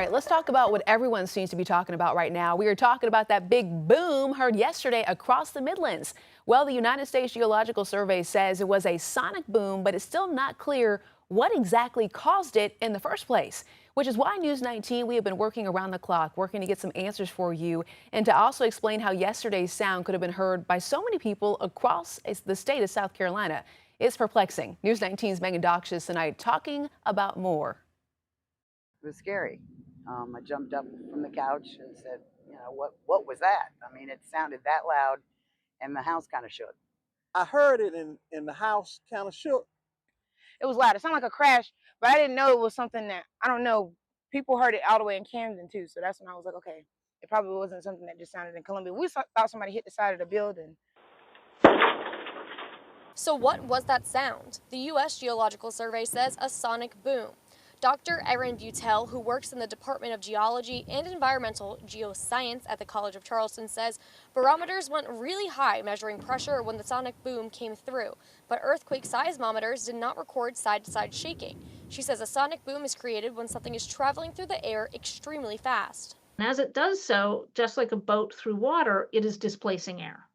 All right, let's talk about what everyone seems to be talking about right now. We are talking about that big boom heard yesterday across the Midlands. Well, the United States Geological Survey says it was a sonic boom, but it's still not clear what exactly caused it in the first place, which is why News 19, we have been working around the clock, working to get some answers for you and to also explain how yesterday's sound could have been heard by so many people across the state of South Carolina. It's perplexing. News 19's Megan Doxius tonight talking about more. It was scary. I jumped up from the couch and said, what was that? I mean, it sounded that loud, and the house kind of shook. I heard it and the house kind of shook. It was loud. It sounded like a crash, but I didn't know it was something that, I don't know, people heard it all the way in Camden too. So that's when I was like, okay, it probably wasn't something that just sounded in Columbia. We thought somebody hit the side of the building. So what was that sound? The U.S. Geological Survey says a sonic boom. Dr. Erin Butel, who works in the Department of Geology and Environmental Geoscience at the College of Charleston, says barometers went really high measuring pressure when the sonic boom came through, but earthquake seismometers did not record side-to-side shaking. She says a sonic boom is created when something is traveling through the air extremely fast. And as it does so, just like a boat through water, it is displacing air.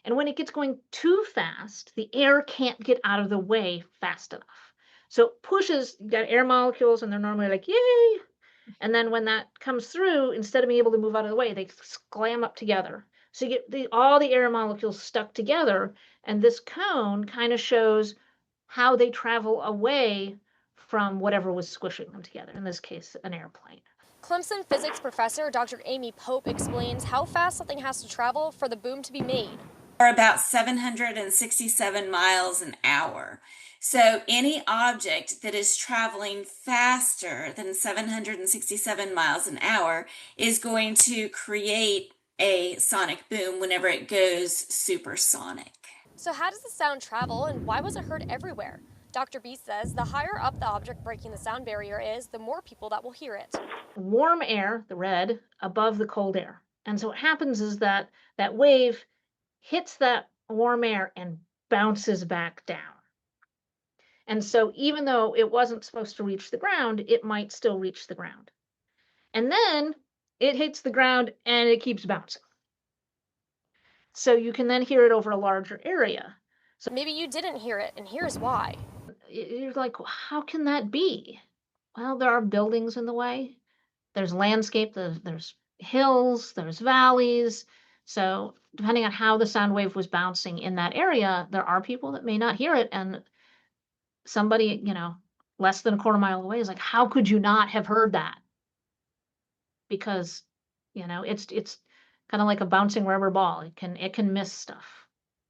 And when it gets going too fast, the air can't get out of the way fast enough. So it pushes, you've got air molecules, and they're normally like, yay! And then when that comes through, instead of being able to move out of the way, they clam up together. So you get all the air molecules stuck together, and this cone kind of shows how they travel away from whatever was squishing them together, in this case, an airplane. Clemson physics professor Dr. Amy Pope explains how fast something has to travel for the boom to be made. Or about 767 miles an hour. So any object that is traveling faster than 767 miles an hour is going to create a sonic boom whenever it goes supersonic. So how does the sound travel, and why was it heard everywhere? Dr. B says the higher up the object breaking the sound barrier is, the more people that will hear it. Warm air, the red, above the cold air. And so what happens is that that wave hits that warm air and bounces back down. And so even though it wasn't supposed to reach the ground, it might still reach the ground. And then it hits the ground and it keeps bouncing. So you can then hear it over a larger area. So maybe you didn't hear it, and here's why. You're like, how can that be? Well, there are buildings in the way. There's landscape, there's hills, there's valleys. So depending on how the sound wave was bouncing in that area, there are people that may not hear it. And somebody, less than a quarter mile away is like, how could you not have heard that? Because, it's kind of like a bouncing rubber ball. It can miss stuff.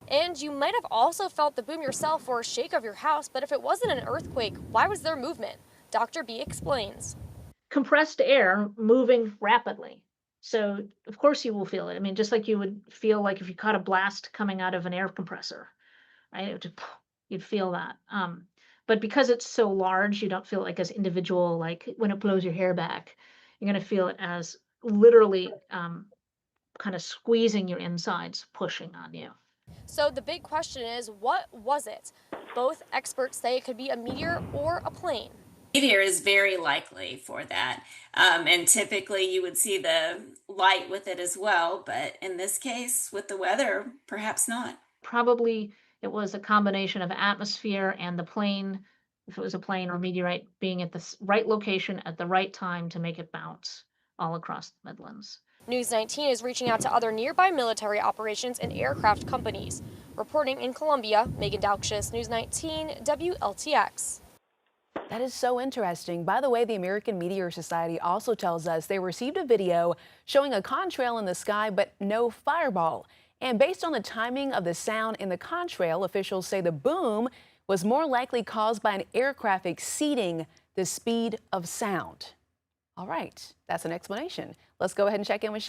And you might have also felt the boom yourself or a shake of your house, but if it wasn't an earthquake, why was there movement? Dr. B explains. Compressed air moving rapidly. So, of course, you will feel it. I mean, just like you would feel like if you caught a blast coming out of an air compressor, right? You'd feel that. But because it's so large, you don't feel it like as individual, like when it blows your hair back. You're going to feel it as literally kind of squeezing your insides, pushing on you. So the big question is, what was it? Both experts say it could be a meteor or a plane. Meteor is very likely for that. And typically you would see the light with it as well. But in this case, with the weather, perhaps not. Probably it was a combination of atmosphere and the plane, if it was a plane or meteorite, being at the right location at the right time to make it bounce all across the Midlands. News 19 is reaching out to other nearby military operations and aircraft companies. Reporting in Columbia, Megan Doxius, News 19, WLTX. That is so interesting. By the way, the American Meteor Society also tells us they received a video showing a contrail in the sky, but no fireball. And based on the timing of the sound in the contrail, officials say the boom was more likely caused by an aircraft exceeding the speed of sound. All right, that's an explanation. Let's go ahead and check in with Chef.